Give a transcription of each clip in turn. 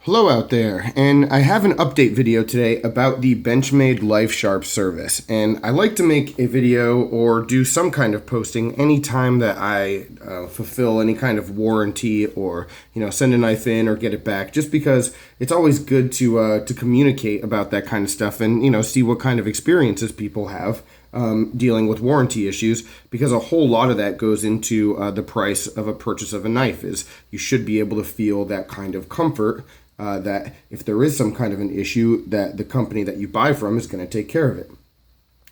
Hello out there, and I have an update video today about the Benchmade Lifesharp service. And I like to make a video or do some kind of posting anytime that I fulfill any kind of warranty or send a knife in or get it back, just because it's always good to communicate about that kind of stuff and see what kind of experiences people have dealing with warranty issues, because a whole lot of that goes into the price of a purchase of a knife. Is you should be able to feel that kind of comfort that if there is some kind of an issue, that the company that you buy from is going to take care of it.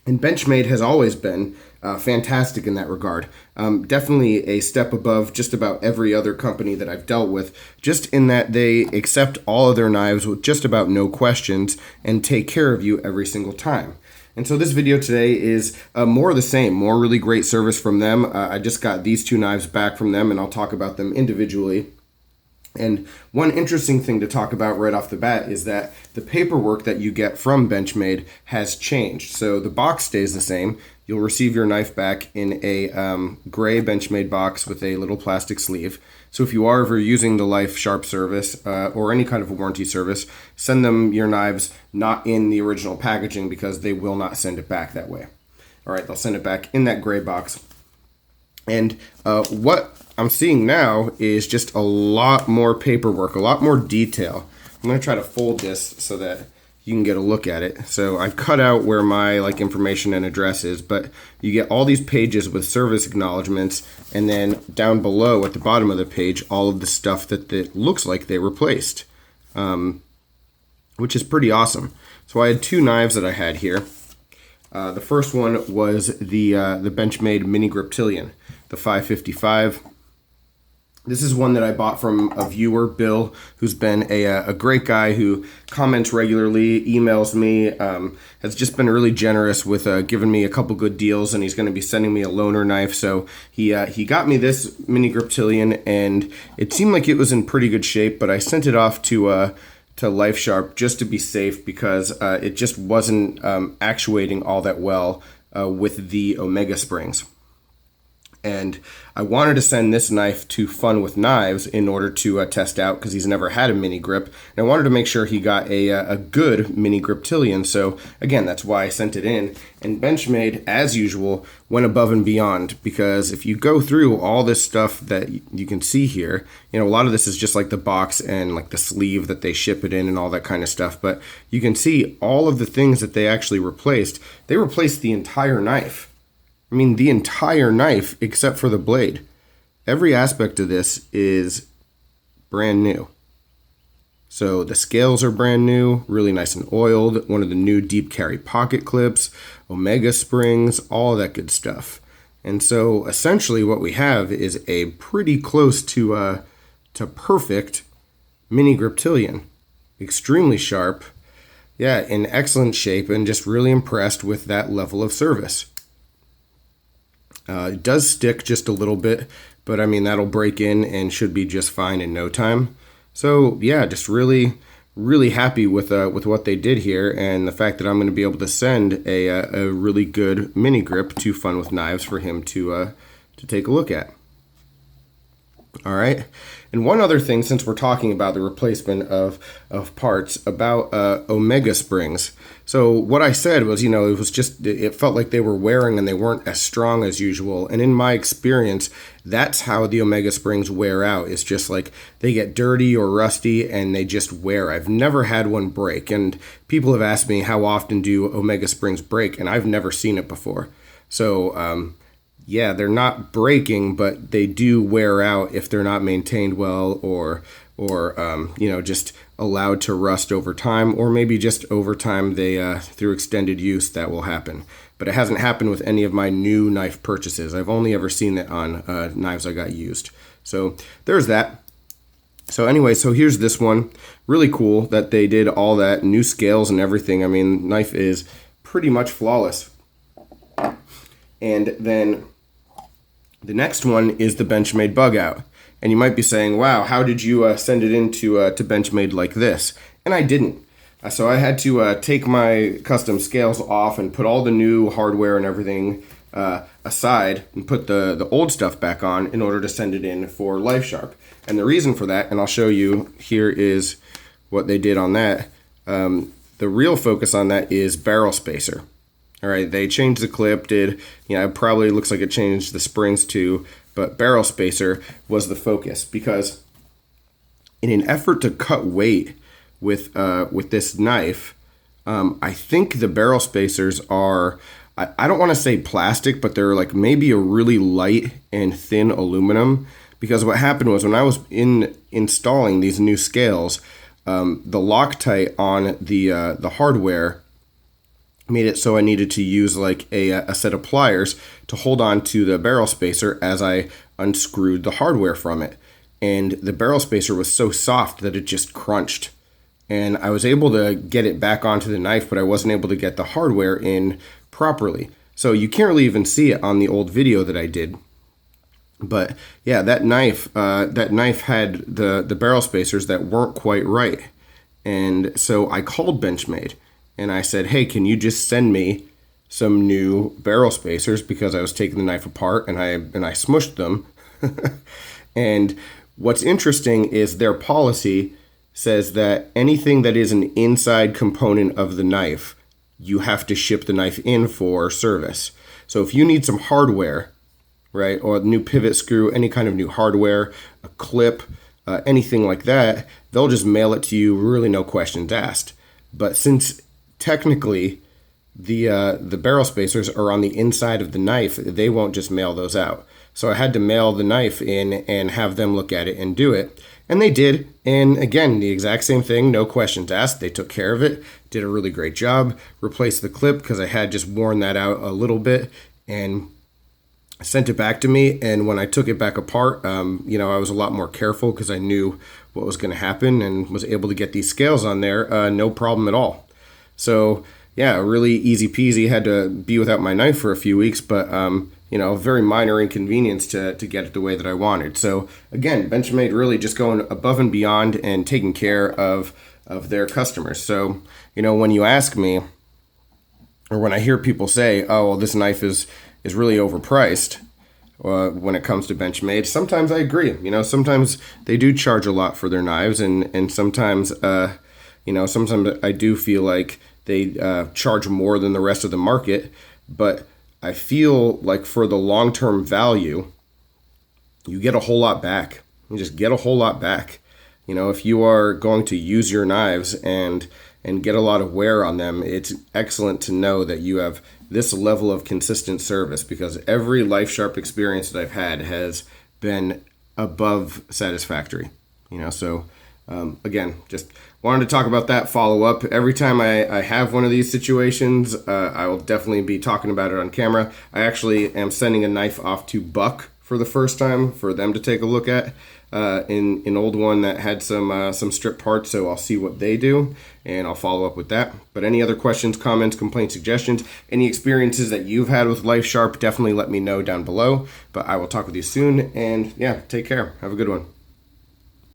And Benchmade has always been fantastic in that regard. Definitely a step above just about every other company that I've dealt with, just in that they accept all of their knives with just about no questions and take care of you every single time. And so this video today is more of the same, more really great service from them. I just got these two knives back from them, and I'll talk about them individually. And one interesting thing to talk about right off the bat is that the paperwork that you get from Benchmade has changed. So the box stays the same. You'll receive your knife back in a gray Benchmade box with a little plastic sleeve. So if you are ever using the Lifesharp service or any kind of a warranty service, send them your knives not in the original packaging, because they will not send it back that way. All right, they'll send it back in that gray box. And what I'm seeing now is just a lot more paperwork, a lot more detail. I'm going to try to fold this so that you can get a look at it. So I've cut out where my information and address is, but you get all these pages with service acknowledgments, and then down below at the bottom of the page, all of the stuff that it looks like they replaced, which is pretty awesome. So I had two knives that I had here. The first one was the Benchmade Minigrip Tillion, the 555. This is one that I bought from a viewer, Bill, who's been a great guy who comments regularly, emails me, has just been really generous with giving me a couple good deals, and he's going to be sending me a loaner knife. So he got me this Minigrip Tillion, and it seemed like it was in pretty good shape, but I sent it off to Lifesharp just to be safe, because it just wasn't actuating all that well with the Omega springs. And I wanted to send this knife to Fun with Knives in order to test out, because he's never had a mini grip, and I wanted to make sure he got a good mini grip Tillion. So again, that's why I sent it in. And Benchmade, as usual, went above and beyond, because if you go through all this stuff that you can see here, a lot of this is just like the box and like the sleeve that they ship it in and all that kind of stuff. But you can see all of the things that they actually replaced. They replaced the entire knife. I mean, the entire knife except for the blade. Every aspect of this is brand new. So the scales are brand new, really nice and oiled. One of the new deep carry pocket clips, Omega springs, all that good stuff. And so essentially what we have is a pretty close to perfect mini grip Tillion. Extremely sharp. Yeah, in excellent shape, and just really impressed with that level of service. It does stick just a little bit, but I mean, that'll break in and should be just fine in no time. So yeah, just really, really happy with what they did here, and the fact that I'm going to be able to send a really good mini grip to Fun with Knives for him to take a look at. All right. And one other thing, since we're talking about the replacement of parts, about Omega springs. So what I said was, it felt like they were wearing and they weren't as strong as usual. And in my experience, that's how the Omega springs wear out. It's just like they get dirty or rusty and they just wear. I've never had one break. And people have asked me, how often do Omega springs break? And I've never seen it before. So, yeah, they're not breaking, but they do wear out if they're not maintained well, or just allowed to rust over time, or maybe just over time they through extended use that will happen. But it hasn't happened with any of my new knife purchases. I've only ever seen it on knives I got used. So there's that. So anyway, so here's this one. Really cool that they did all that, new scales and everything. I mean, knife is pretty much flawless. And then the next one is the Benchmade Bugout. And you might be saying, wow, how did you send it into to Benchmade like this? And I didn't. So I had to take my custom scales off and put all the new hardware and everything aside and put the old stuff back on in order to send it in for Lifesharp. And the reason for that, and I'll show you, here is what they did on that. The real focus on that is barrel spacer. All right, they changed the clip, it probably looks like it changed the springs too, but barrel spacer was the focus, because in an effort to cut weight with this knife, I think the barrel spacers are, I don't want to say plastic, but they're like maybe a really light and thin aluminum, because what happened was when I was installing these new scales, the Loctite on the hardware made it so I needed to use like a set of pliers to hold on to the barrel spacer as I unscrewed the hardware from it. And the barrel spacer was so soft that it just crunched. And I was able to get it back onto the knife, but I wasn't able to get the hardware in properly. So you can't really even see it on the old video that I did. But yeah, that knife had the barrel spacers that weren't quite right. And so I called Benchmade and I said, hey, can you just send me some new barrel spacers, because I was taking the knife apart and I smushed them. And what's interesting is their policy says that anything that is an inside component of the knife, you have to ship the knife in for service. So if you need some hardware, right, or a new pivot screw, any kind of new hardware, a clip, anything like that, they'll just mail it to you, really no questions asked. But since technically the barrel spacers are on the inside of the knife, they won't just mail those out. So I had to mail the knife in and have them look at it and do it. And they did. And again, the exact same thing, no questions asked. They took care of it, did a really great job, replaced the clip because I had just worn that out a little bit, and sent it back to me. And when I took it back apart, I was a lot more careful because I knew what was going to happen and was able to get these scales on there, no problem at all. So yeah, really easy peasy. Had to be without my knife for a few weeks, but very minor inconvenience to get it the way that I wanted. So again, Benchmade really just going above and beyond and taking care of their customers. So, when you ask me, or when I hear people say, oh, well, this knife is really overpriced when it comes to Benchmade, sometimes I agree. Sometimes they do charge a lot for their knives, and sometimes, sometimes I do feel like they charge more than the rest of the market, but I feel like for the long-term value, you get a whole lot back. You just get a whole lot back. If you are going to use your knives and get a lot of wear on them, it's excellent to know that you have this level of consistent service, because every Lifesharp experience that I've had has been above satisfactory. So again, just wanted to talk about that follow-up. Every time I have one of these situations, I will definitely be talking about it on camera. I actually am sending a knife off to Buck for the first time for them to take a look at. In an old one that had some strip parts, so I'll see what they do and I'll follow up with that. But any other questions, comments, complaints, suggestions, any experiences that you've had with Lifesharp, definitely let me know down below. But I will talk with you soon, and yeah, take care. Have a good one.